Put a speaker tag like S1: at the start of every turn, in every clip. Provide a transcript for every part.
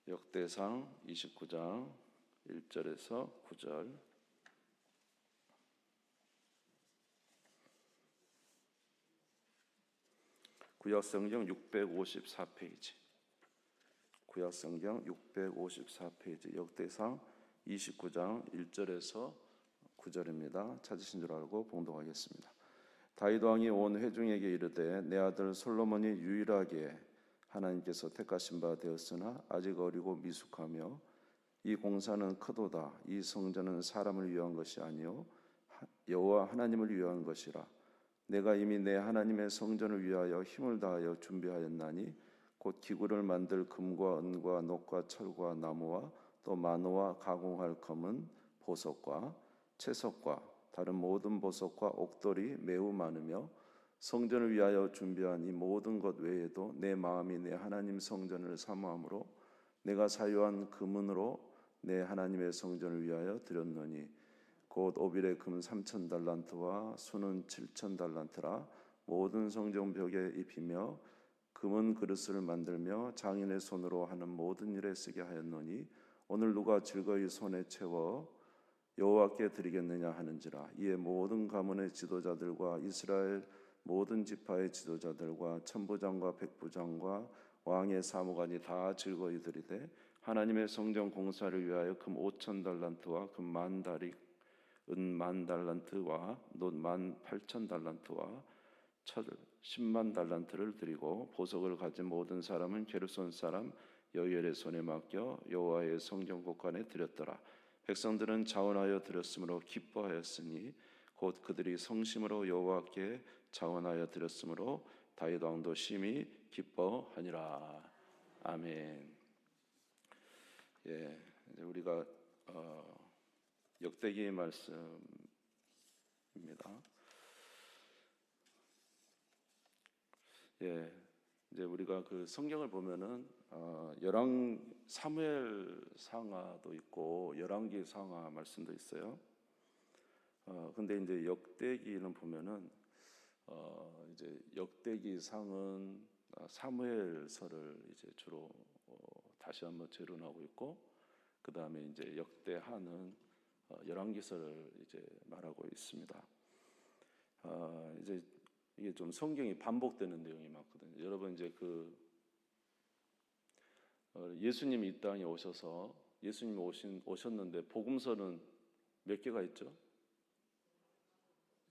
S1: 역대상 29장 1절에서 9절. 구약성경 654페이지. 구약성경 654페이지. 역대상 29장 1절에서 9절입니다. 찾으신 줄 알고 봉독하겠습니다. 다윗 왕이 온 회중에게 이르되 내 아들 솔로몬이 유일하게 하나님께서 택하신 바 되었으나 아직 어리고 미숙하며 이 공사는 크도다. 이 성전은 사람을 위한 것이 아니요 여호와 하나님을 위한 것이라. 내가 이미 내 하나님의 성전을 위하여 힘을 다하여 준비하였나니 곧 기구를 만들 금과 은과 녹과 철과 나무와 또 만호와 가공할 검은 보석과 채석과 다른 모든 보석과 옥돌이 매우 많으며 성전을 위하여 준비한 이 모든 것 외에도 내 마음이 내 하나님 성전을 사모함으로 내가 사유한 금은으로 내 하나님의 성전을 위하여 드렸노니 곧 오빌의 금 3,000달란트와 수는 7,000달란트라. 모든 성전 벽에 입히며 금은 그릇을 만들며 장인의 손으로 하는 모든 일에 쓰게 하였노니 오늘 누가 즐거이 손에 채워 여호와께 드리겠느냐 하는지라. 이에 모든 가문의 지도자들과 이스라엘 모든 지파의 지도자들과 천부장과 백부장과 왕의 사무관이 다 즐거이 드리되 하나님의 성전 공사를 위하여 금 5,000달란트와 금 10,000다리 은 10,000달란트와 놋 18,000달란트와 철 100,000달란트를 드리고 보석을 가진 모든 사람은 게르손 사람 여이엘의 손에 맡겨 여호와의 성전 곳간에 드렸더라. 백성들은 자원하여 드렸으므로 기뻐하였으니 곧 그들이 성심으로 여호와께 자원하여 드렸으므로 다윗 왕도 심히 기뻐하니라. 아멘. 예, 이제 우리가 역대기의 말씀입니다. 예, 이제 우리가 그 성경을 보면은 사무엘 상하도 있고 열왕기 상하 말씀도 있어요. 근데 이제 역대기는 보면은 이제 역대기 상은 사무엘서를 이제 주로 다시 한번 재론하고 있고, 그 다음에 이제 역대하는 열왕기서를 이제 말하고 있습니다. 이제 이게 좀 성경이 반복되는 내용이 많거든요. 여러분 이제 예수님이 이 땅에 오셔서 예수님이 오셨는데 복음서는 몇 개가 있죠?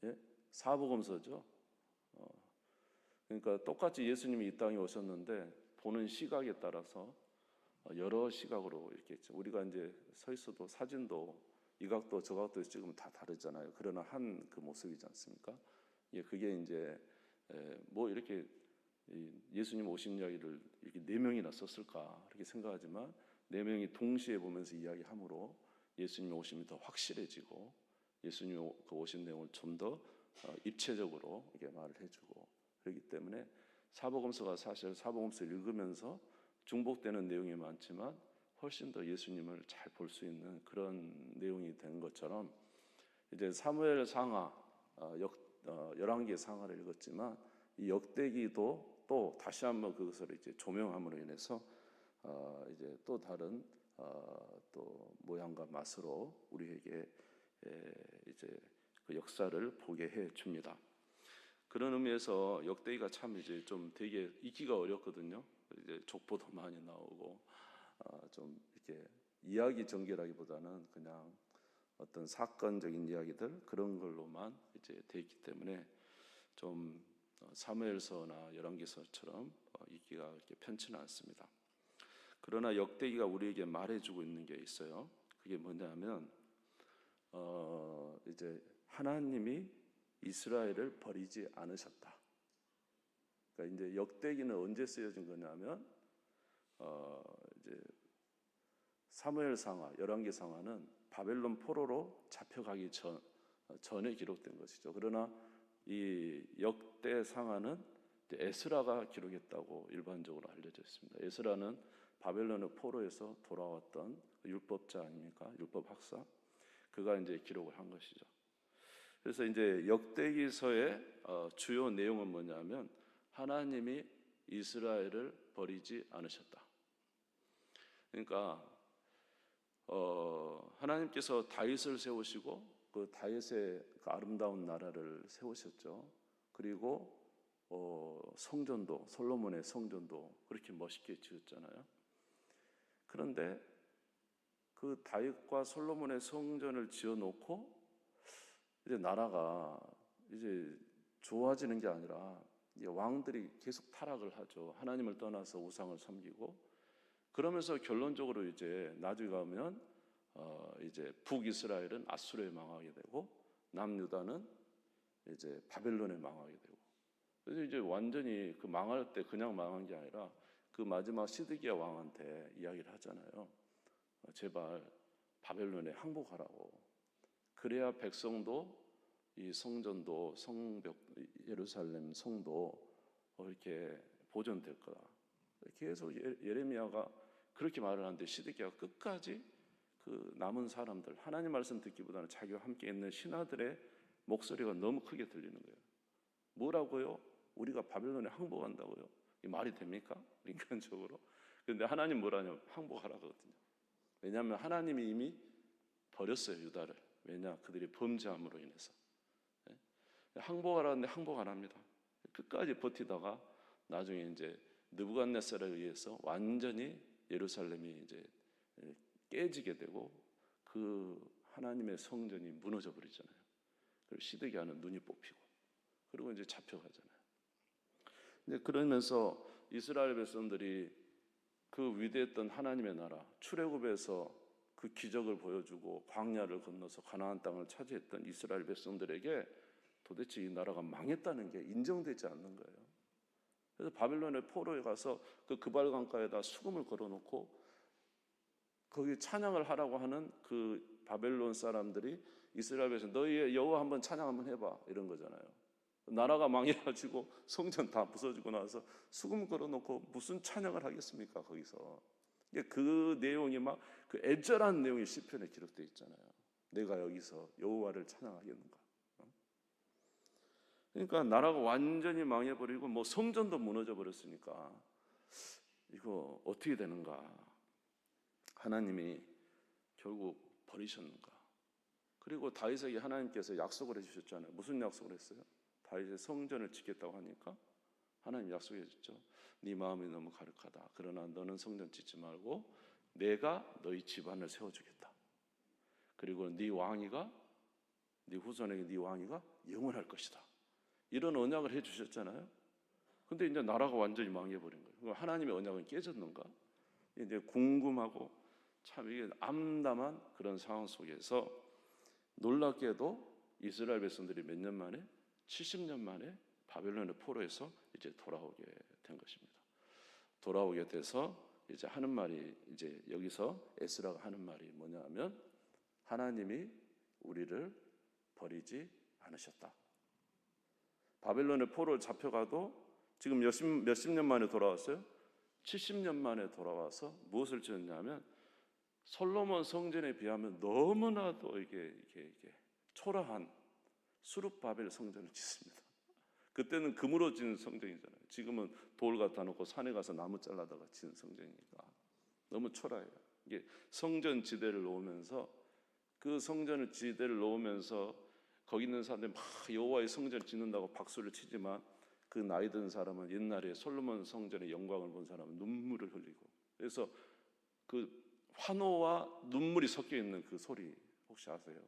S1: 예? 사복음서죠. 그러니까 똑같이 예수님이 이 땅에 오셨는데 보는 시각에 따라서 여러 시각으로 이렇게 있죠. 우리가 이제 서 있어도 사진도 이 각도 저 각도 찍으면 다 다르잖아요. 그러나 한 그 모습이지 않습니까? 예, 그게 이제 뭐 이렇게 예수님 오신 이야기를 이렇게 4명이나 썼을까 이렇게 생각하지만 4명이 동시에 보면서 이야기함으로 예수님 오심이 더 확실해지고 예수님 오신 내용을 좀 더 입체적으로 이렇게 말을 해주고 그렇기 때문에 사복음서가 사실 사복음서를 읽으면서 중복되는 내용이 많지만 훨씬 더 예수님을 잘 볼 수 있는 그런 내용이 된 것처럼 이제 사무엘 상하, 열왕기 상하를 읽었지만 이 역대기도 또 다시 한번 그것을 이제 조명함으로 인해서 이제 또 다른 또 모양과 맛으로 우리에게 이제 그 역사를 보게 해 줍니다. 그런 의미에서 역대기가 참 이제 좀 되게 읽기가 어렵거든요. 이제 족보도 많이 나오고 좀 이렇게 이야기 전개라기보다는 그냥 어떤 사건적인 이야기들 그런 걸로만 이제 돼 있기 때문에 좀 사무엘서나 열왕기서처럼 읽기가 그렇게 편치는 않습니다. 그러나 역대기가 우리에게 말해주고 있는 게 있어요. 그게 뭐냐면 이제 하나님이 이스라엘을 버리지 않으셨다. 그러니까 이제 역대기는 언제 쓰여진 거냐면 이제 사무엘 상하, 열왕기 상하는 바벨론 포로로 잡혀가기 전에 기록된 것이죠. 그러나 이 역대 상하는 에스라가 기록했다고 일반적으로 알려져 있습니다. 에스라는 바벨론의 포로에서 돌아왔던 율법자 아닙니까? 율법 학사. 그가 이제 기록을 한 것이죠. 그래서 이제 역대기서의 주요 내용은 뭐냐면 하나님이 이스라엘을 버리지 않으셨다. 그러니까 하나님께서 다윗을 세우시고 그 다윗의 그 아름다운 나라를 세우셨죠. 그리고 성전도, 솔로몬의 성전도 그렇게 멋있게 지었잖아요. 그런데 그 다윗과 솔로몬의 성전을 지어놓고 이제 나라가 이제 좋아지는 게 아니라 왕들이 계속 타락을 하죠. 하나님을 떠나서 우상을 섬기고, 그러면서 결론적으로 이제 나중에 가면 이제 북이스라엘은 아수르에 망하게 되고, 남유다는 이제 바벨론에 망하게 되고, 그래서 이제 완전히 그 망할 때 그냥 망한 게 아니라 그 마지막 시드기야 왕한테 이야기를 하잖아요. 제발 바벨론에 항복하라고. 그래야 백성도 이 성전도 성벽 예루살렘 성도 이렇게 보존될 거다. 계속 예레미야가 그렇게 말을 하는데 시드기야가 끝까지 그 남은 사람들, 하나님 말씀 듣기보다는 자기와 함께 있는 신하들의 목소리가 너무 크게 들리는 거예요. 뭐라고요? 우리가 바벨론에 항복한다고요? 이 말이 됩니까? 인간적으로. 그런데 하나님 뭐라냐? 항복하라거든요. 왜냐하면 하나님이 이미 버렸어요, 유다를. 왜냐? 그들이 범죄함으로 인해서. 항복하라는데 항복 안 합니다. 끝까지 버티다가 나중에 이제 느부갓네살에 의해서 완전히 예루살렘이 이제 깨지게 되고 그 하나님의 성전이 무너져 버리잖아요. 그리고 시드기야는 눈이 뽑히고, 그리고 이제 잡혀가잖아요. 근데 그러면서 이스라엘 백성들이 그 위대했던 하나님의 나라 출애굽에서 그 기적을 보여주고 광야를 건너서 가나안 땅을 차지했던 이스라엘 백성들에게 도대체 이 나라가 망했다는 게 인정되지 않는 거예요. 그래서 바벨론의 포로에 가서 그 그발강가에다 수금을 걸어놓고 거기 찬양을 하라고 하는 그 바벨론 사람들이 이스라엘에서 너희의 여호와 한번 찬양 한번 해봐 이런 거잖아요. 나라가 망해가지고 성전 다 부서지고 나서 수금 걸어놓고 무슨 찬양을 하겠습니까 거기서. 그 내용이 막 그 애절한 내용이 시편에 기록되어 있잖아요. 내가 여기서 여호와를 찬양하겠는가. 그러니까 나라가 완전히 망해버리고 뭐 성전도 무너져 버렸으니까 이거 어떻게 되는가. 하나님이 결국 버리셨는가. 그리고 다윗에게 하나님께서 약속을 해주셨잖아요. 무슨 약속을 했어요? 다윗의 성전을 짓겠다고 하니까 하나님 약속해 줬죠. 네 마음이 너무 가득하다. 그러나 너는 성전 짓지 말고 내가 너희 집안을 세워주겠다. 그리고 네 왕위가, 네 후손에게 네 왕위가 영원할 것이다. 이런 언약을 해주셨잖아요. 근데 이제 나라가 완전히 망해버린 거예요. 그럼 하나님의 언약은 깨졌는가? 이제 궁금하고 참 이게 암담한 그런 상황 속에서 놀랍게도 이스라엘 백성들이 몇 년 만에 70년 만에 바벨론의 포로에서 이제 돌아오게 된 것입니다. 돌아오게 돼서 이제 하는 말이 이제 여기서 에스라가 하는 말이 뭐냐면 하나님이 우리를 버리지 않으셨다. 바벨론의 포로를 잡혀가도 지금 몇십 년 만에 돌아왔어요. 70년 만에 돌아와서 무엇을 지었냐면 솔로몬 성전에 비하면 너무나도 이게 초라한 수룹바벨 성전을 짓습니다. 그때는 금으로 지은 성전이잖아요. 지금은 돌 갖다 놓고 산에 가서 나무 잘라다가 지은 성전이니까 너무 초라해요. 이게 성전 지대를 놓으면서 그 성전을 지대를 놓으면서 거기 있는 사람들이 막 여호와의 성전을 짓는다고 박수를 치지만 그 나이 든 사람은 옛날에 솔로몬 성전의 영광을 본 사람은 눈물을 흘리고, 그래서 그 환호와 눈물이 섞여 있는 그 소리 혹시 아세요?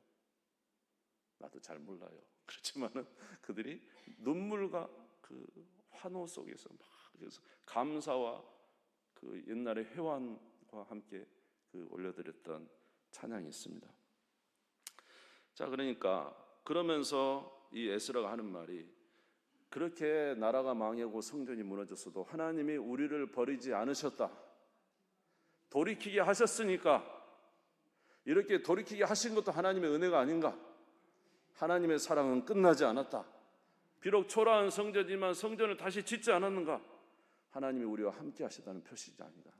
S1: 나도 잘 몰라요. 그렇지만은 그들이 눈물과 그 환호 속에서 막 그래서 감사와 그 옛날의 회환과 함께 그 올려드렸던 찬양이 있습니다. 자, 그러니까 그러면서 이 에스라가 하는 말이 그렇게 나라가 망하고 성전이 무너졌어도 하나님이 우리를 버리지 않으셨다. 돌이키게 하셨으니까 이렇게 돌이키게 하신 것도 하나님의 은혜가 아닌가? 하나님의 사랑은 끝나지 않았다. 비록 초라한 성전이지만 성전을 다시 짓지 않았는가? 하나님이 우리와 함께 하시다는 표시지 아닌가?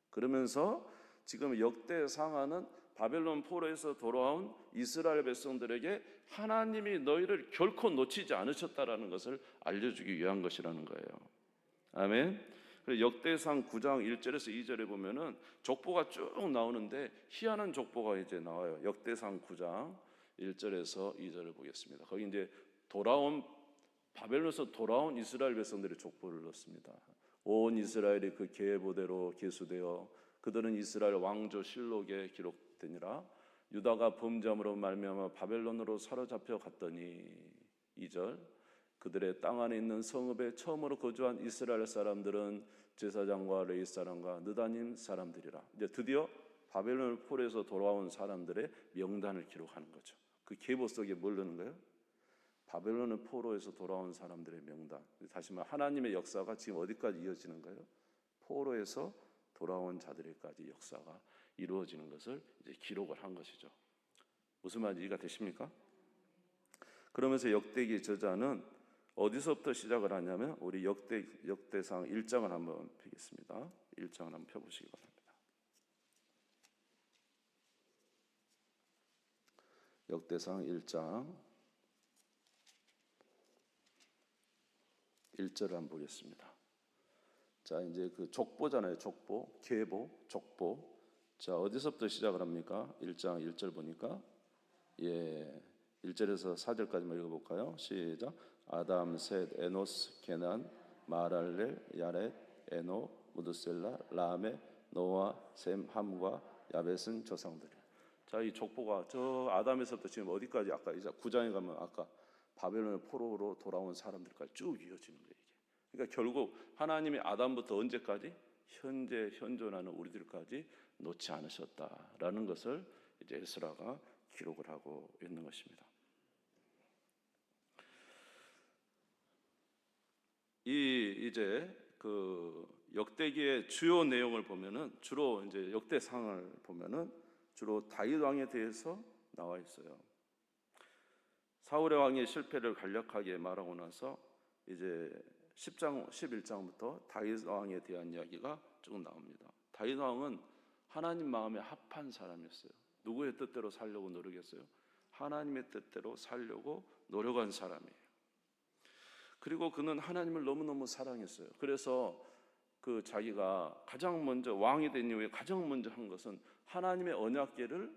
S1: 그러면서 지금 역대상하는 바벨론 포로에서 돌아온 이스라엘 백성들에게 하나님이 너희를 결코 놓치지 않으셨다라는 것을 알려주기 위한 것이라는 거예요. 아멘. 역대상 9장 1절에서 2절에 보면은 족보가 쭉 나오는데 희한한 족보가 이제 나와요. 역대상 9장 1절에서 2절을 보겠습니다. 거기 이제 바벨론에서 돌아온 이스라엘 백성들의 족보를 넣습니다. 온 이스라엘이 그 계보대로 계수되어 그들은 이스라엘 왕조 실록에 기록되니라. 유다가 범죄함으로 말미암아 바벨론으로 사로잡혀 갔더니 2절 그들의 땅 안에 있는 성읍에 처음으로 거주한 이스라엘 사람들은 제사장과 레위 사람과 느다님 사람들이라. 이제 드디어 바벨론 포로에서 돌아온 사람들의 명단을 기록하는 거죠. 그 계보 속에 뭘 넣는 거예요? 바벨론 포로에서 돌아온 사람들의 명단. 다시 말해 하나님의 역사가 지금 어디까지 이어지는 거예요? 포로에서 돌아온 자들에까지 역사가 이루어지는 것을 이제 기록을 한 것이죠. 무슨 말인지 이해가 되십니까? 그러면서 역대기 저자는 어디서부터 시작을 하냐면 우리 역대상 1장을 한번 펴겠습니다. 1장을 한번 펴보시기 바랍니다. 역대상 1장 1절을 한번 보겠습니다. 자, 이제 그 족보잖아요. 족보, 계보, 족보. 자, 어디서부터 시작을 합니까? 1장 1절 보니까 1절에서 4절까지만 읽어볼까요? 시작. 아담, 셋, 에노스, 게난, 마랄렐, 야렛, 에노, 무드셀라, 라메, 노아, 셈, 함과 야벳은 조상들이야. 자, 이 족보가 저 아담에서부터 지금 어디까지 아까 이제 9장에 가면 아까 바벨론 포로로 돌아온 사람들까지 쭉 이어지는 거예요. 그러니까 결국 하나님이 아담부터 언제까지 현재 현존하는 우리들까지 놓지 않으셨다라는 것을 이제 에스라가 기록을 하고 있는 것입니다. 이제 그 역대기의 주요 내용을 보면은 주로 이제 역대상을 보면은 주로 다윗 왕에 대해서 나와 있어요. 사울의 왕의 실패를 간략하게 말하고 나서 이제 10장, 11장부터 다윗 왕에 대한 이야기가 쭉 나옵니다. 다윗 왕은 하나님 마음에 합한 사람이었어요. 누구의 뜻대로 살려고 노력했어요? 하나님의 뜻대로 살려고 노력한 사람이에요. 그리고 그는 하나님을 너무너무 사랑했어요. 그래서 그 자기가 가장 먼저 왕이 된 이후에 가장 먼저 한 것은 하나님의 언약궤를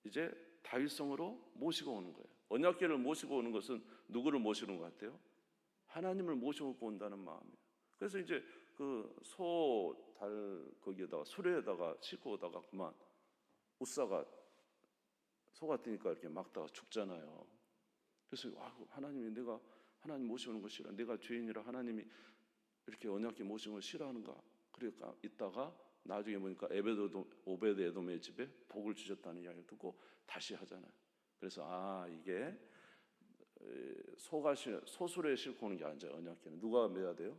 S1: 이제 다윗성으로 모시고 오는 거예요. 언약궤를 모시고 오는 것은 누구를 모시는 것 같아요? 하나님을 모시고 온다는 마음이에요. 그래서 이제 그 거기에다가 수레에다가 싣고 오다가 그만 우사가 소 같으니까 이렇게 막다가 죽잖아요. 그래서 하나님이 내가 하나님 모시는 거 싫어. 내가 죄인이라 하나님이 이렇게 언약궤 모시는 걸 싫어하는가? 그러니까 있다가 나중에 보니까 오베드 에돔의 집에 복을 주셨다는 이야기를 듣고 다시 하잖아요. 그래서 이게 소수레에 싣고 오는 게 아니죠. 언약궤는 누가 메야 돼요?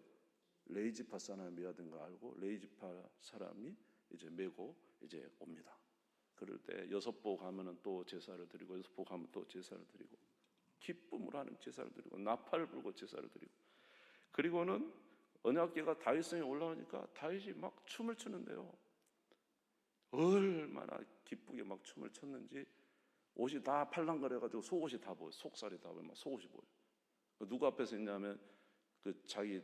S1: 레이지파 사람이 메야 되는 거 알고 레이지파 사람이 이제 메고 이제 옵니다. 그럴 때 6복 하면은 또 제사를 드리고 6복 하면 또 제사를 드리고 기쁨으로 하는 제사를 드리고 나팔을 불고 제사를 드리고 그리고는 언약궤가 다윗성에 올라오니까 다윗이 막 춤을 추는데요. 얼마나 기쁘게 막 춤을 췄는지 옷이 다 팔랑거려가지고 속옷이 다 보여. 속살이 다 보여. 막 속옷이 보여. 누구 앞에서 했냐면 그 자기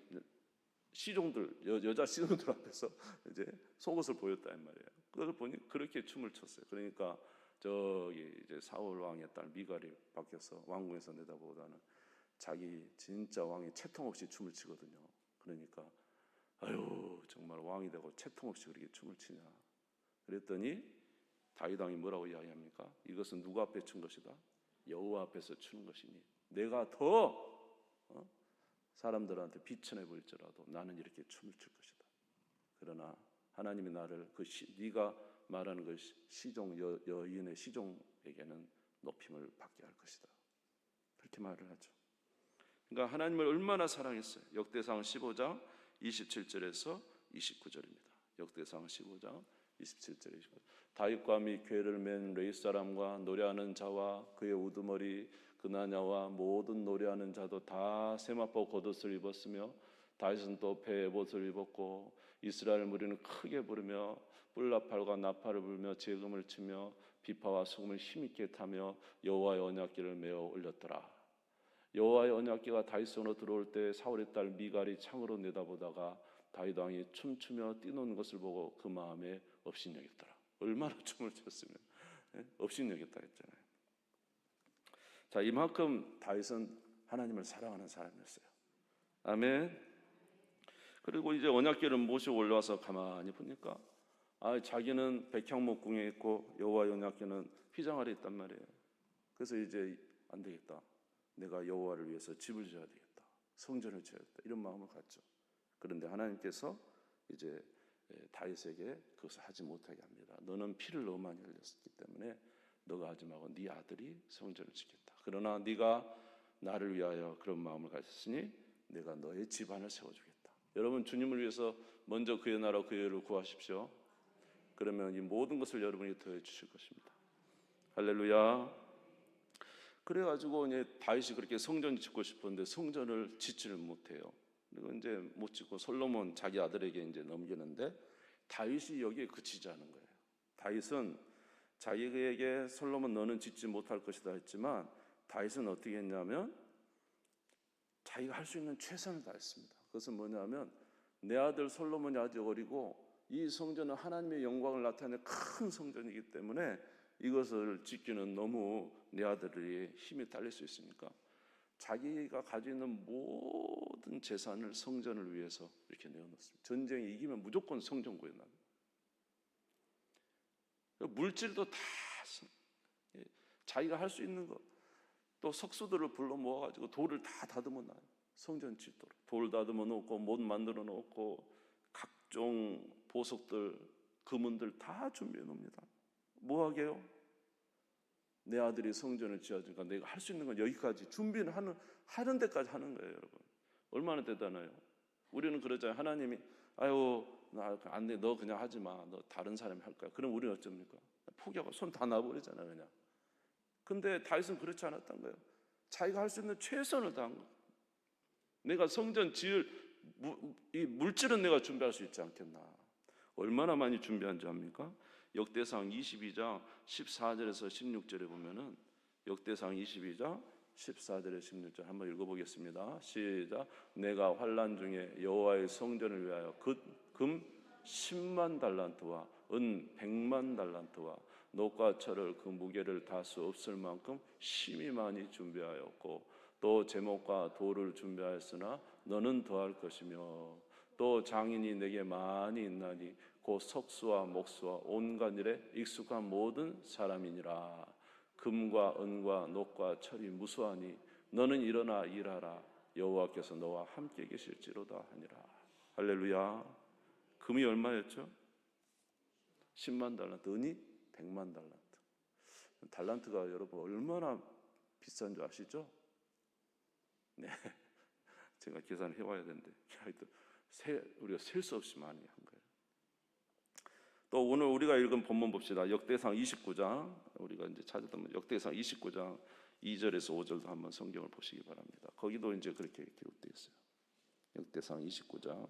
S1: 시종들 여자 시종들 앞에서 이제 속옷을 보였단 말이에요. 그걸 보니 그렇게 춤을 췄어요. 그러니까 저기 이제 사울 왕의 딸 미갈이 바뀌어서 왕궁에서 내다보다는 자기 진짜 왕이 채통 없이 춤을 추거든요. 그러니까 아유 정말 왕이 되고 채통 없이 그렇게 춤을 추냐. 그랬더니 다윗 왕이 뭐라고 이야기합니까? 이것은 누구 앞에 춘 것이다? 여호와 앞에서 추는 것이니 내가 더 사람들한테 비천해 보일지라도 나는 이렇게 춤을 출 것이다. 그러나 하나님이 나를 네가 말하는 그 여인의 시종에게는 높임을 받게 할 것이다. 그렇게 말을 하죠. 그러니까 하나님을 얼마나 사랑했어요. 역대상 15장 27절에서 29절입니다. 역대상 15장 27절에 다윗과 및 궤를 맨 레위 사람과 노래하는 자와 그의 우두머리 그나냐와 모든 노래하는 자도 다 세마포 겉옷을 입었으며 다윗은 또 배에 옷을 입었고 이스라엘 무리는 크게 부르며 뿔나팔과 나팔을 불며 재금을 치며 비파와 수금을 힘있게 타며 여호와의 언약궤를 메어 올렸더라. 여호와의 언약궤가 다윗성으로 들어올 때 사울의 딸 미갈이 창으로 내다보다가 다윗 왕이 춤추며 뛰노는 것을 보고 그 마음에 업신여겼더라. 얼마나 춤을 췄으면 업신여겼다 했잖아요. 자, 이만큼 다윗은 하나님을 사랑하는 사람이었어요. 아멘. 그리고 이제 언약궤를 모시고 올라와서 가만히 보니까 자기는 백향목궁에 있고 여호와 언약궤는 휘장 아래 있단 말이에요. 그래서 이제 안 되겠다. 내가 여호와를 위해서 집을 지어야 되겠다. 성전을 지어야겠다. 이런 마음을 갖죠. 그런데 하나님께서 이제 다윗에게 그것을 하지 못하게 합니다. 너는 피를 너무 많이 흘렸기 때문에 너가 하지 말고 네 아들이 성전을 짓겠다. 그러나 네가 나를 위하여 그런 마음을 가졌으니 내가 너의 집안을 세워주겠다. 여러분, 주님을 위해서 먼저 그의 나라 그의 의를 구하십시오. 그러면 이 모든 것을 여러분이 더해 주실 것입니다. 할렐루야. 그래가지고 이제 다윗이 그렇게 성전을 짓고 싶었는데 성전을 짓지를 못해요. 그리고 이제 못 짓고 솔로몬 자기 아들에게 이제 넘기는데 다윗이 여기에 그치지 않은 거예요. 다윗은 자기에게 솔로몬 너는 짓지 못할 것이다 했지만 다윗은 어떻게 했냐면 자기가 할 수 있는 최선을 다했습니다. 그것은 뭐냐면 내 아들 솔로몬이 아직 어리고 이 성전은 하나님의 영광을 나타내는 큰 성전이기 때문에 이것을 짓기는 너무 내 아들이 힘이 딸릴 수 있으니까 자기가 가지고 있는 모든 재산을 성전을 위해서 이렇게 내어놓습니다. 전쟁에 이기면 무조건 성전 구해놔요. 물질도 다 자기가 할 수 있는 것, 또 석수들을 불러 모아가지고 돌을 다 다듬어 놔요. 성전 짓도록 돌 다듬어 놓고 못 만들어 놓고 각종 보석들, 금은들 다 준비해 놓습니다. 뭐 하게요? 내 아들이 성전을 지어주니까 내가 할 수 있는 건 여기까지 준비는 하는 데까지 하는 거예요, 여러분. 얼마나 대단해요. 우리는 그러잖아요. 하나님이 아유 나 안 돼, 너 그냥 하지 마, 너 다른 사람이 할 거야. 그럼 우리는 어쩝니까? 포기하고 손 다 놔버리잖아요, 그냥. 근데 다윗은 그렇지 않았던 거예요. 자기가 할 수 있는 최선을 다한 거예요. 내가 성전 지을 이 물질은 내가 준비할 수 있지 않겠나. 얼마나 많이 준비한 줄 압니까? 역대상 22장 14절에서 16절에 보면은 역대상 22장 14절에 16절 한번 읽어보겠습니다. 시작. 내가 환난 중에 여호와의 성전을 위하여 금 10만 달란트와 은 100만 달란트와 녹과 철을 그 무게를 다 수 없을 만큼 심히 많이 준비하였고 또 제목과 돌을 준비하였으나 너는 더할 것이며 또 장인이 내게 많이 있나니 곧 석수와 목수와 온갖 일에 익숙한 모든 사람이니라. 금과 은과 녹과 철이 무수하니 너는 일어나 일하라. 여호와께서 너와 함께 계실지로다 하니라. 할렐루야. 금이 얼마였죠? 10만 달란트, 은이 100만 달란트. 달란트가 여러분 얼마나 비싼 줄 아시죠? 네, 제가 계산을 해봐야 되는데 우리가 셀 수 없이 많이 한 거예요. 또 오늘 우리가 읽은 본문 봅시다. 역대상 29장 우리가 이제 찾았던 역대상 29장 2절에서 5절도 한번 성경을 보시기 바랍니다. 거기도 이제 그렇게 기록되어 있어요. 역대상 29장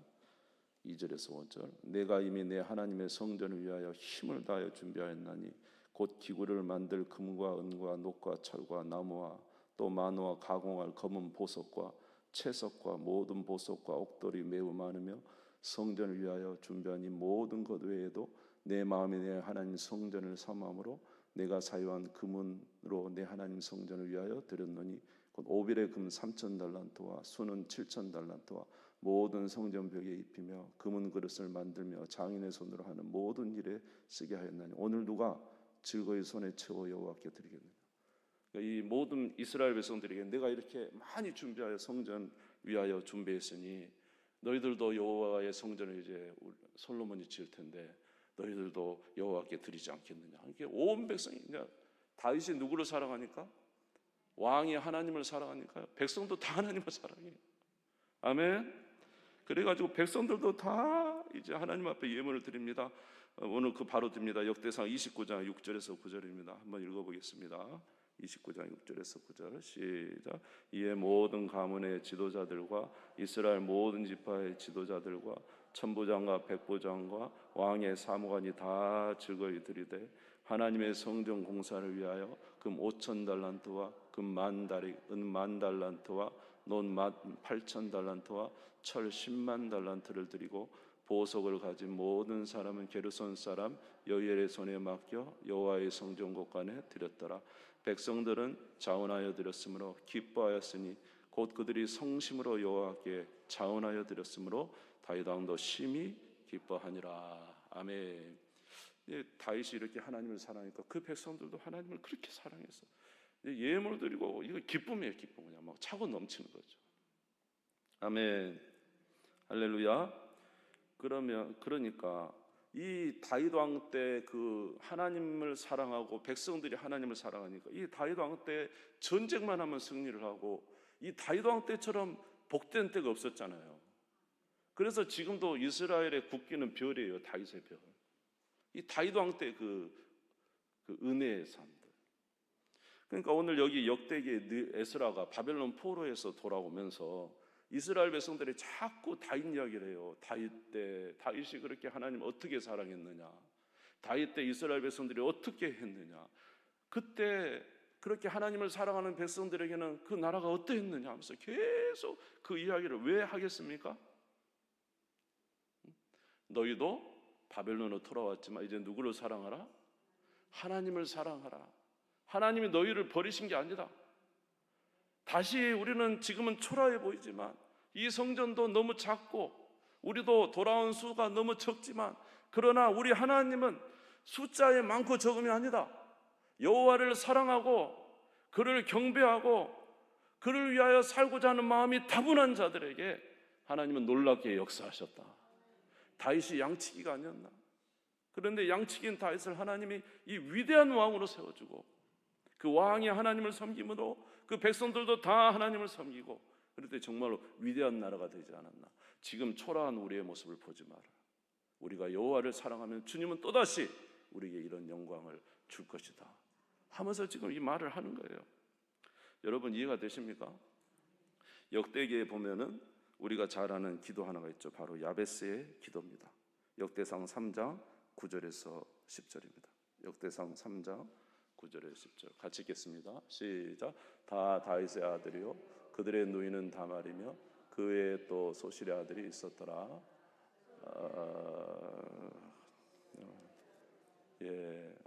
S1: 2절에서 5절. 내가 이미 내 하나님의 성전을 위하여 힘을 다하여 준비하였나니 곧 기구를 만들 금과 은과 녹과 철과 나무와 또 만화와 가공할 검은 보석과 채석과 모든 보석과 옥돌이 매우 많으며 성전을 위하여 준비한 이 모든 것 외에도 내 마음이 내 하나님 성전을 삼음으로 내가 사유한 금은으로 내 하나님 성전을 위하여 드렸노니 곧 오빌의 금 3천 달란트와 수는 7천 달란트와 모든 성전 벽에 입히며 금은 그릇을 만들며 장인의 손으로 하는 모든 일에 쓰게 하였나니 오늘 누가 즐거이 손에 채워 여호와께 드리겠느냐. 그러니까 이 모든 이스라엘 백성들에게 내가 이렇게 많이 준비하여 성전 위하여 준비했으니 너희들도 여호와의 성전을 이제 솔로몬이 지을 텐데 너희들도 여호와께 드리지 않겠느냐. 이게 온 백성이 그냥 다윗이 누구를 사랑하니까? 왕이 하나님을 사랑하니까요. 백성도 다 하나님을 사랑해요. 아멘. 그래가지고 백성들도 다 이제 하나님 앞에 예물을 드립니다. 오늘 그 바로 듭니다. 역대상 29장 6절에서 9절입니다. 한번 읽어보겠습니다. 29장 6절에서 9절 시작. 이에 모든 가문의 지도자들과 이스라엘 모든 지파의 지도자들과 천부장과 백부장과 왕의 사무관이 다 즐거이 드리되 하나님의 성전 공사를 위하여 금 5천 달란트와 금 10,000다리 은 10,000달란트와 논 8,000달란트와 철 10만 달란트를 드리고 보석을 가진 모든 사람은 게르손 사람 여이엘의 손에 맡겨 여호와의 성전 곳간에 드렸더라. 백성들은 자원하여 드렸으므로 기뻐하였으니 곧 그들이 성심으로 여호와께 자원하여 드렸으므로 다윗 왕도 심히 기뻐하니라. 아멘. 다윗이 이렇게 하나님을 사랑하니까 그 백성들도 하나님을 그렇게 사랑했어. 예물을 드리고 이거 기쁨이에요, 기쁨. 그냥 막 차고 넘치는 거죠. 아멘. 할렐루야. 그러니까 이 다윗 왕 때 그 하나님을 사랑하고 백성들이 하나님을 사랑하니까 이 다윗 왕 때 전쟁만 하면 승리를 하고 이 다윗 왕 때처럼 복된 때가 없었잖아요. 그래서 지금도 이스라엘의 국기는 별이에요. 다윗의 별. 이 다윗 왕 때 그 은혜의 삶들. 그러니까 오늘 여기 역대기의 에스라가 바벨론 포로에서 돌아오면서 이스라엘 백성들이 자꾸 다윗 이야기를 해요. 다윗 때 다윗이 그렇게 하나님 어떻게 사랑했느냐, 다윗 때 이스라엘 백성들이 어떻게 했느냐, 그때 그렇게 하나님을 사랑하는 백성들에게는 그 나라가 어떠했느냐 하면서 계속 그 이야기를 왜 하겠습니까? 너희도 바벨론으로 돌아왔지만 이제 누구를 사랑하라? 하나님을 사랑하라. 하나님이 너희를 버리신 게 아니다. 다시 우리는 지금은 초라해 보이지만 이 성전도 너무 작고 우리도 돌아온 수가 너무 적지만 그러나 우리 하나님은 숫자에 많고 적음이 아니다. 여호와를 사랑하고 그를 경배하고 그를 위하여 살고자 하는 마음이 다분한 자들에게 하나님은 놀랍게 역사하셨다. 다윗이 양치기가 아니었나? 그런데 양치기인 다윗을 하나님이 이 위대한 왕으로 세워주고 그 왕이 하나님을 섬김으로 그 백성들도 다 하나님을 섬기고 그럴 때 정말로 위대한 나라가 되지 않았나? 지금 초라한 우리의 모습을 보지 마라. 우리가 여호와를 사랑하면 주님은 또다시 우리에게 이런 영광을 줄 것이다 하면서 지금 이 말을 하는 거예요. 여러분 이해가 되십니까? 역대기에 보면은 우리가 잘 아는 기도 하나가 있죠. 바로 야베스의 기도입니다. 역대상 3장 9절에서 10절입니다. 역대상 3장 9절에서 10절 같이 읽겠습니다. 시작. 다 다윗의 아들이요 그들의 누이는 다말이며 그 외에 또 소실의 아들이 있었더라.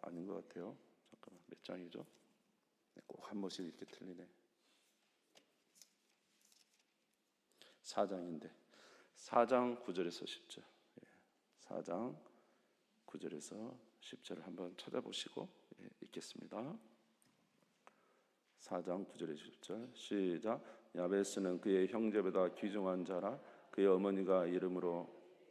S1: 아닌 것 같아요. 잠깐만, 몇 장이죠? 꼭 한 번씩 이렇게 틀리네. 4장인데 4장 9절에서 10절 4장 9절에서 10절을 한번 찾아보시고 읽겠습니다. 4장 9절에서 10절 시작. 야베스는 그의 형제보다 귀중한 자라 그의 어머니가 이름으로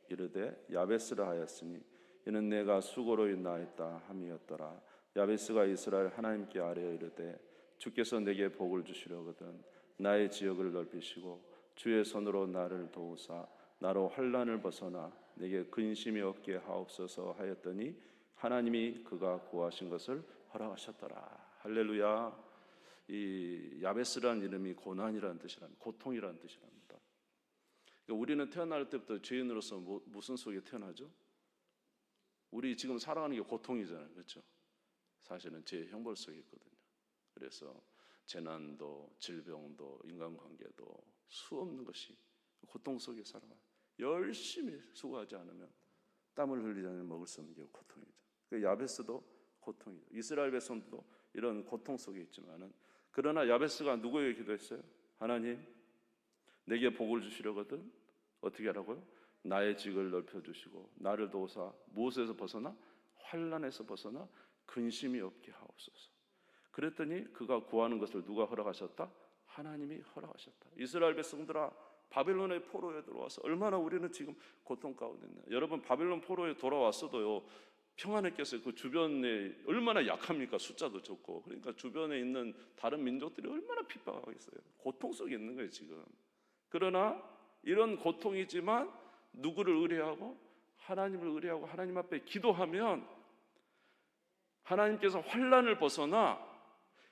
S1: 이르되 야베스라 하였으니 이는 내가 수고로 인하였다 함이었더라. 야베스가 이스라엘 하나님께 아뢰어 이르되 주께서 내게 복을 주시려거든 나의 지역을 넓히시고 주의 손으로 나를 도우사 나로 환난을 벗어나 내게 근심이 없게 하옵소서 하였더니 하나님이 그가 구하신 것을 허락하셨더라. 할렐루야. 이 야베스라는 이름이 고난이라는 뜻이랍니다. 고통이라는 뜻이랍니다. 그러니까 우리는 태어날 때부터 죄인으로서 무슨 속에 태어나죠? 우리 지금 살아가는 게 고통이잖아요. 그렇죠? 사실은 죄의 형벌 속에 있거든요. 그래서 재난도 질병도 인간관계도 수없는 것이 고통 속에 살아가요. 열심히 수고하지 않으면 땀을 흘리지 않으면 먹을 수 없는 게 고통이죠. 그 야베스도 고통이죠. 이스라엘 백성도 이런 고통 속에 있지만은 그러나 야베스가 누구에게 기도했어요? 하나님 내게 복을 주시려거든 어떻게 하라고요? 나의 직을 넓혀주시고 나를 도우사 무엇에서 벗어나? 환난에서 벗어나 근심이 없게 하옵소서. 그랬더니 그가 구하는 것을 누가 허락하셨다? 하나님이 허락하셨다. 이스라엘 백성들아 바벨론의 포로에 들어와서 얼마나 우리는 지금 고통 가운데 있나. 여러분 바벨론 포로에 돌아왔어도요 평안했겠어요? 그 주변에 얼마나 약합니까? 숫자도 적고. 그러니까 주변에 있는 다른 민족들이 얼마나 핍박하겠어요? 고통 속에 있는 거예요 지금. 그러나 이런 고통이지만 누구를 의뢰하고? 하나님을 의뢰하고 하나님 앞에 기도하면 하나님께서 환난을 벗어나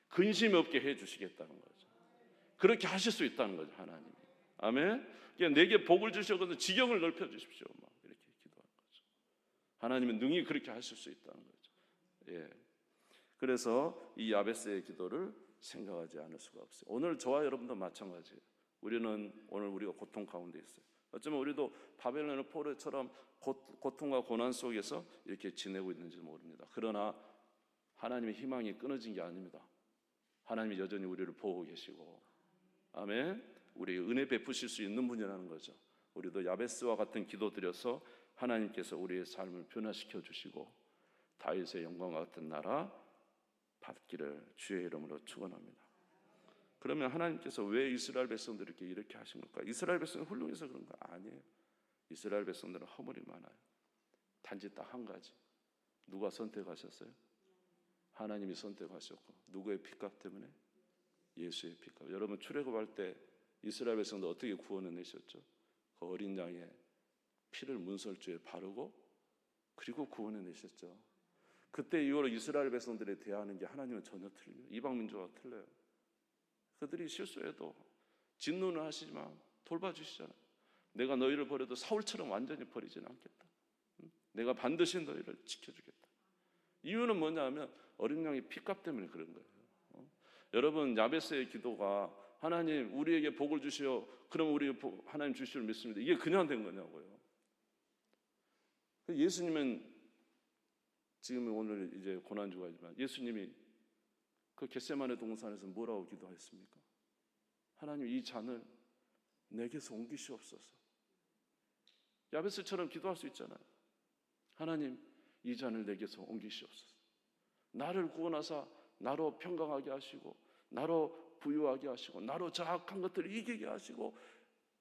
S1: 근심이 없게 해주시겠다는 거죠. 그렇게 하실 수 있다는 거죠 하나님이. 아멘. 그러니까 내게 복을 주시거든 지경을 넓혀 주십시오. 막 이렇게 기도하는 거죠. 하나님은 능히 그렇게 하실 수 있다는 거죠. 예. 그래서 이 야베스의 기도를 생각하지 않을 수가 없어요. 오늘 저와 여러분도 마찬가지예요. 우리는 오늘 우리가 고통 가운데 있어요. 어쩌면 우리도 바벨론의 포로처럼 고통과 고난 속에서 이렇게 지내고 있는지 모릅니다. 그러나 하나님의 희망이 끊어진 게 아닙니다. 하나님이 여전히 우리를 보고 계시고, 아멘. 우리에게 은혜 베푸실 수 있는 분이라는 거죠. 우리도 야베스와 같은 기도 드려서 하나님께서 우리의 삶을 변화시켜 주시고 다윗의 영광과 같은 나라 받기를 주의 이름으로 축원합니다. 그러면 하나님께서 왜 이스라엘 백성들에게 이렇게 하신 걸까? 이스라엘 백성이 훌륭해서 그런가? 아니에요. 이스라엘 백성들은 허물이 많아요. 단지 딱 한 가지. 누가 선택하셨어요? 하나님이 선택하셨고, 누구의 피값 때문에? 예수의 피값. 여러분, 출애굽할 때 이스라엘 백성들 어떻게 구원을 내셨죠? 그 어린 양의 피를 문설주에 바르고 그리고 구원을 내셨죠. 그때 이후로 이스라엘 백성들에 대하는 게 하나님은 전혀 틀려요. 이방 민족과 틀려요. 그들이 실수해도 진노는 하시지만 돌봐주시잖아요. 내가 너희를 버려도 사울처럼 완전히 버리지는 않겠다. 내가 반드시 너희를 지켜주겠다. 이유는 뭐냐면 어린 양의 피값 때문에 그런 거예요. 여러분, 야베스의 기도가 하나님 우리에게 복을 주시오. 그럼 우리 하나님 주시를 믿습니다. 이게 그냥 된 거냐고요. 예수님은 지금 오늘 이제 고난주가지만 예수님이 그 겟세마네 동산에서 뭐라고 기도했습니까? 하나님 이 잔을 내게서 옮기시옵소서. 야베스처럼 기도할 수 있잖아요. 하나님 이 잔을 내게서 옮기시옵소서. 나를 구원하사 나로 평강하게 하시고 나로 부유하게 하시고 나로 저악한 것들을 이기게 하시고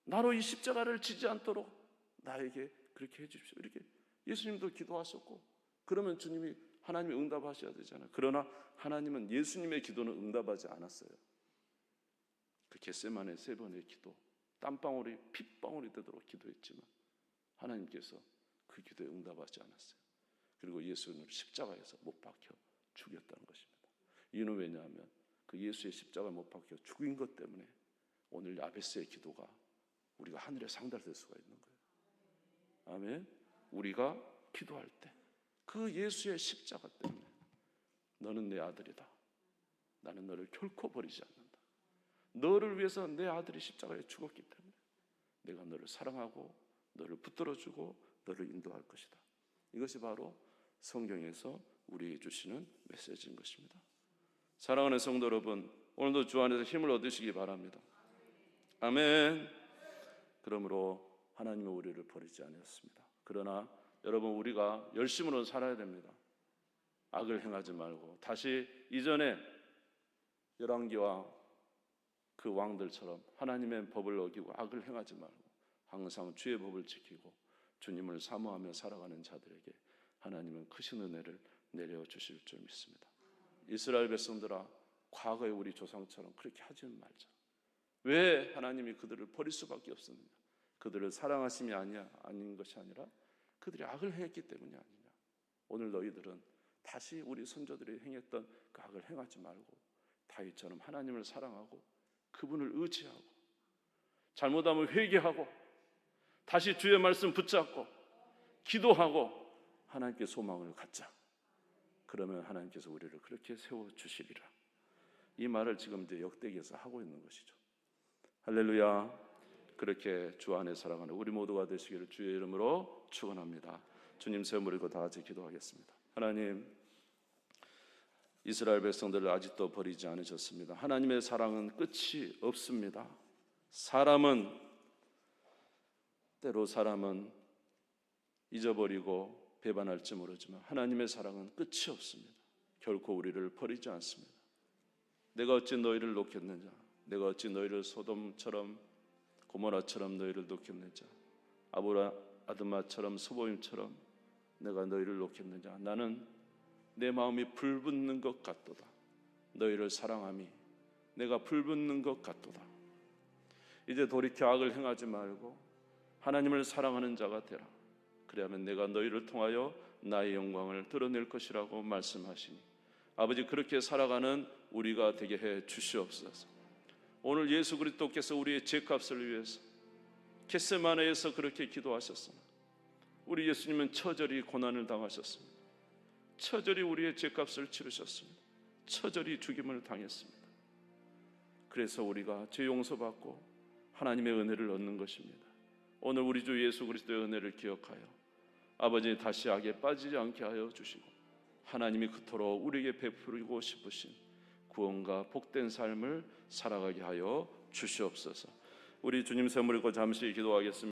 S1: 나로 이 십자가를 지지 않도록 나에게 그렇게 해주십시오. 이렇게 예수님도 기도하셨고, 그러면 주님이 하나님이 응답하셔야 되잖아요. 그러나 하나님은 예수님의 기도는 응답하지 않았어요. 그 겟세마네 3번의 기도, 땀방울이 핏방울이 되도록 기도했지만 하나님께서 그 기도에 응답하지 않았어요. 그리고 예수는 십자가에서 못 박혀 죽였다는 것입니다. 이유는 왜냐하면 그 예수의 십자가에 못 박혀 죽인 것 때문에 오늘 야베스의 기도가 우리가 하늘에 상달될 수가 있는 거예요. 아멘. 우리가 기도할 때 그 예수의 십자가 때문에 너는 내 아들이다. 나는 너를 결코 버리지 않는다. 너를 위해서 내 아들이 십자가에 죽었기 때문에 내가 너를 사랑하고 너를 붙들어주고 너를 인도할 것이다. 이것이 바로 성경에서 우리에게 주시는 메시지인 것입니다. 사랑하는 성도 여러분, 오늘도 주 안에서 힘을 얻으시기 바랍니다. 아멘. 그러므로 하나님은 우리를 버리지 않았습니다. 그러나 여러분, 우리가 열심으로 살아야 됩니다. 악을 행하지 말고 다시 이전에 열왕기와 그 왕들처럼 하나님의 법을 어기고 악을 행하지 말고 항상 주의 법을 지키고 주님을 사모하며 살아가는 자들에게 하나님은 크신 은혜를 내려주실 줄 믿습니다. 이스라엘 백성들아, 과거의 우리 조상처럼 그렇게 하지는 말자. 왜 하나님이 그들을 버릴 수밖에 없었느냐? 그들을 사랑하심이 아닌 것이 아니라 그들이 악을 행했기 때문이 아니냐. 오늘 너희들은 다시 우리 선조들이 행했던 그 악을 행하지 말고 다윗처럼 하나님을 사랑하고 그분을 의지하고 잘못하면 회개하고 다시 주의 말씀 붙잡고 기도하고 하나님께 소망을 갖자. 그러면 하나님께서 우리를 그렇게 세워주시리라. 이 말을 지금 이제 역대기에서 하고 있는 것이죠. 할렐루야. 그렇게 주 안에 살아가는 우리 모두가 되시기를 주의 이름으로 축원합니다. 주님 세우므리고 다 같이 기도하겠습니다. 하나님, 이스라엘 백성들을 아직도 버리지 않으셨습니다. 하나님의 사랑은 끝이 없습니다. 때로 사람은 잊어버리고 배반할지 모르지만 하나님의 사랑은 끝이 없습니다. 결코 우리를 버리지 않습니다. 내가 어찌 너희를 놓겠느냐? 내가 어찌 너희를 소돔처럼 고모라처럼 너희를 놓겠느냐? 아드마처럼 스보임처럼 내가 너희를 놓겠느냐? 나는 내 마음이 불붙는 것 같도다. 너희를 사랑함이 내가 불붙는 것 같도다. 이제 돌이켜 악을 행하지 말고 하나님을 사랑하는 자가 되라. 그래야만 내가 너희를 통하여 나의 영광을 드러낼 것이라고 말씀하시니 아버지, 그렇게 살아가는 우리가 되게 해 주시옵소서. 오늘 예수 그리스도께서 우리의 죄값을 위해서 겟세마네에서 그렇게 기도하셨습니다. 우리 예수님은 처절히 고난을 당하셨습니다. 처절히 우리의 죄값을 치르셨습니다. 처절히 죽임을 당했습니다. 그래서 우리가 죄 용서받고 하나님의 은혜를 얻는 것입니다. 오늘 우리 주 예수 그리스도의 은혜를 기억하여 아버지 다시 악에 빠지지 않게 하여 주시고 하나님이 그토록 우리에게 베풀고 싶으신 구원과 복된 삶을 살아가게 하여 주시옵소서. 우리 주님 선물을 잠시 기도하겠습니다.